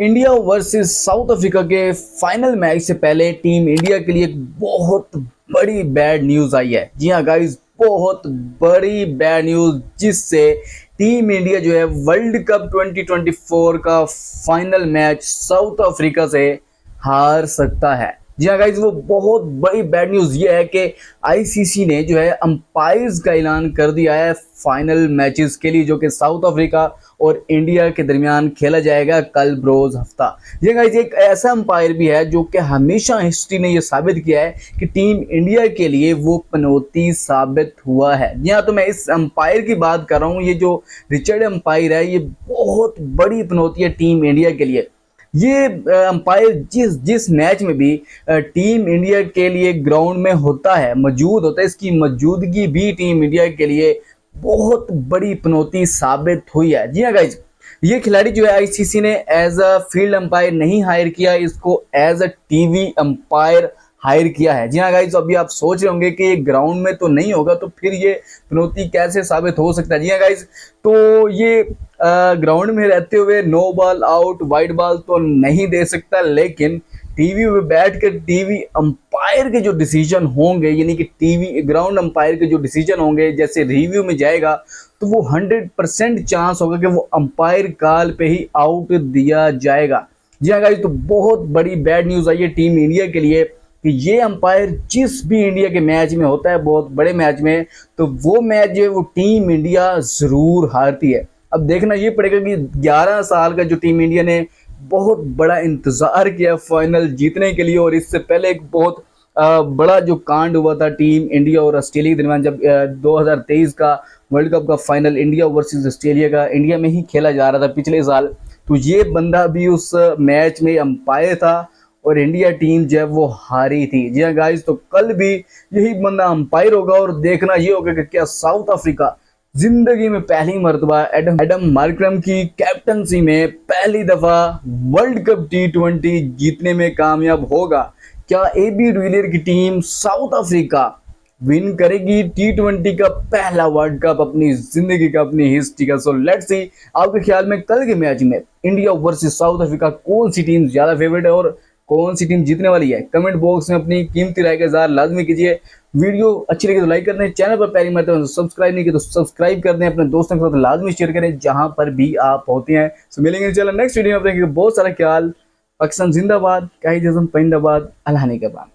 India versus south Africa के final match से पहले टीम इंडिया के लिए एक बहुत बड़ी बैड न्यूज़ आई है। जी हाँ गाइस, बहुत बड़ी बैड न्यूज़, जिससे टीम इंडिया जो है वर्ल्ड कप 2024 का फाइनल मैच साउथ अफ्रीका से हार सकता है। जी हाँ गाइस, वो बहुत बड़ी बैड न्यूज़ ये है कि आईसीसी ने जो है अंपायर्स का ऐलान कर दिया है फाइनल मैचेस के लिए, जो कि साउथ अफ्रीका और इंडिया के दरमियान खेला जाएगा कल बरोज हफ्ता। ये गाइस एक ऐसा अंपायर भी है जो कि हमेशा हिस्ट्री ने यह साबित किया है कि टीम इंडिया के लिए वो पनौती साबित हुआ है। जी हाँ, तो मैं इस अंपायर की बात कर रहा हूँ। ये जो रिचर्ड अंपायर है, ये बहुत बड़ी पनौती है टीम इंडिया के लिए। ये अंपायर जिस जिस मैच में भी टीम इंडिया के लिए ग्राउंड में होता है, मौजूद होता है, इसकी मौजूदगी भी टीम इंडिया के लिए बहुत बड़ी पनौती साबित हुई है। जी हाँ गाइज, ये खिलाड़ी जो है आईसीसी ने एज अ फील्ड अंपायर नहीं हायर किया, इसको as a TV umpire hire किया है। जी हाँ गाइज, अभी आप सोच रहे होंगे कि ये ग्राउंड में तो नहीं होगा, तो फिर ये चुनौती कैसे साबित हो सकता है। जी हाँ गाइज, तो ये ग्राउंड में रहते हुए no ball out, wide ball तो नहीं दे सकता, लेकिन टीवी में बैठकर टीवी अंपायर के जो डिसीजन होंगे, यानी कि टीवी ग्राउंड अंपायर के जो डिसीजन होंगे, जैसे रिव्यू में जाएगा तो वो 100% चांस होगा कि वो अंपायर कॉल पे ही आउट दिया जाएगा। जी हाँ गाइस, तो बहुत बड़ी बैड न्यूज़ आई है टीम इंडिया के लिए कि ये अंपायर जिस भी इंडिया के मैच में होता है, बहुत बड़े मैच में, तो वो मैच जो है वो टीम इंडिया ज़रूर हारती है। अब देखना ये पड़ेगा कि 11 साल का जो टीम इंडिया ने बहुत बड़ा इंतज़ार किया फाइनल जीतने के लिए, और इससे पहले एक बहुत बड़ा जो कांड हुआ था टीम इंडिया और ऑस्ट्रेलिया के दरमियान, जब 2023 का वर्ल्ड कप का फाइनल इंडिया वर्सेस ऑस्ट्रेलिया का इंडिया में ही खेला जा रहा था पिछले साल, तो ये बंदा भी उस मैच में अंपायर था और इंडिया टीम जो है वो हारी थी। जी हाँ गाइस, तो कल भी यही बंदा अंपायर होगा, और देखना ये होगा कि क्या साउथ अफ्रीका जिंदगी में पहली मर्तबा एडम मार्करम की कैप्टनसी में पहली दफा वर्ल्ड कप T20 जीतने में कामयाब होगा। क्या एबी डिविलियर की टीम साउथ अफ्रीका विन करेगी T20 का पहला वर्ल्ड कप अपनी जिंदगी का, अपनी हिस्ट्री का? सो लेट्स सी, आपके ख्याल में कल के मैच में इंडिया वर्सेस साउथ अफ्रीका कौन सी टीम ज्यादा फेवरेट है और कौन सी टीम जीतने वाली है? कमेंट बॉक्स में अपनी कीमती राय का इज़हार लाजमी कीजिए। वीडियो अच्छी लगे तो लाइक कर दें, चैनल पर पहली मरतबा सब्सक्राइब नहीं किया तो सब्सक्राइब कर दें, अपने दोस्तों के साथ लाजमी शेयर करें जहां पर भी आप होते हैं। सो मिलेंगे चलो नेक्स्ट वीडियो में। अपने बहुत सारा ख्याल। पाकिस्तान जिंदाबाद, कायद-ए-आज़म परिंदाबाद, अल्लाह ने के बाद।